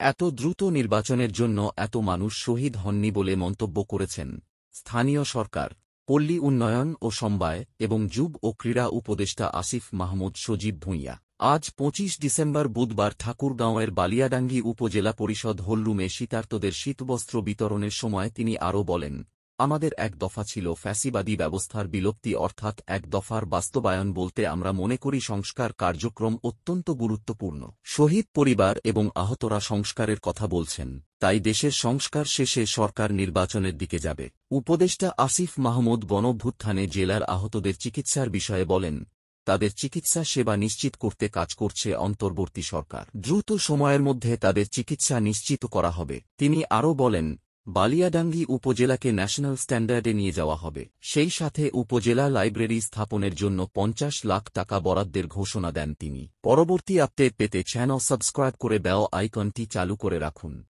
এত দ্রুত নির্বাচনের জন্য এত মানুষ শহীদ হননি বলে মন্তব্য করেছেন স্থানীয় সরকার, পল্লী উন্নয়ন ও সমবায় এবং যুব ও ক্রীড়া উপদেষ্টা আসিফ মাহমুদ সজীব ভূঁইয়া। আজ ২৫ ডিসেম্বর বুধবার ঠাকুরগাঁওয়ের বালিয়াডাঙ্গি উপজেলা পরিষদ হলরুমে শীতার্তদের শীতবস্ত্র বিতরণের সময় তিনি আরও বলেন, আমাদের এক দফা ছিল ফ্যাসিবাদী ব্যবস্থার বিলুপ্তি, অর্থাৎ এক দফার বাস্তবায়ন বলতে আমরা মনে করি সংস্কার কার্যক্রম অত্যন্ত গুরুত্বপূর্ণ। শহীদ পরিবার এবং আহতরা সংস্কারের কথা বলছেন, তাই দেশের সংস্কার শেষে সরকার নির্বাচনের দিকে যাবে। উপদেষ্টা আসিফ মাহমুদ গণঅভ্যুত্থানে জেলার আহতদের চিকিৎসার বিষয়ে বলেন, তাদের চিকিৎসা সেবা নিশ্চিত করতে কাজ করছে অন্তর্বর্তী সরকার। দ্রুত সময়ের মধ্যে তাদের চিকিৎসা নিশ্চিত করা হবে। তিনি আরও বলেন, বালিয়াডাঙ্গি উপজেলাকে ন্যাশনাল স্ট্যান্ডার্ডে নিয়ে যাওয়া হবে। সেই সাথে উপজেলা লাইব্রেরি স্থাপনের জন্য ৫০ লাখ টাকা বরাদ্দের ঘোষণা দেন তিনি। পরবর্তী আপডেট পেতে চ্যানেল সাবস্ক্রাইব করে বেল আইকনটি চালু করে রাখুন।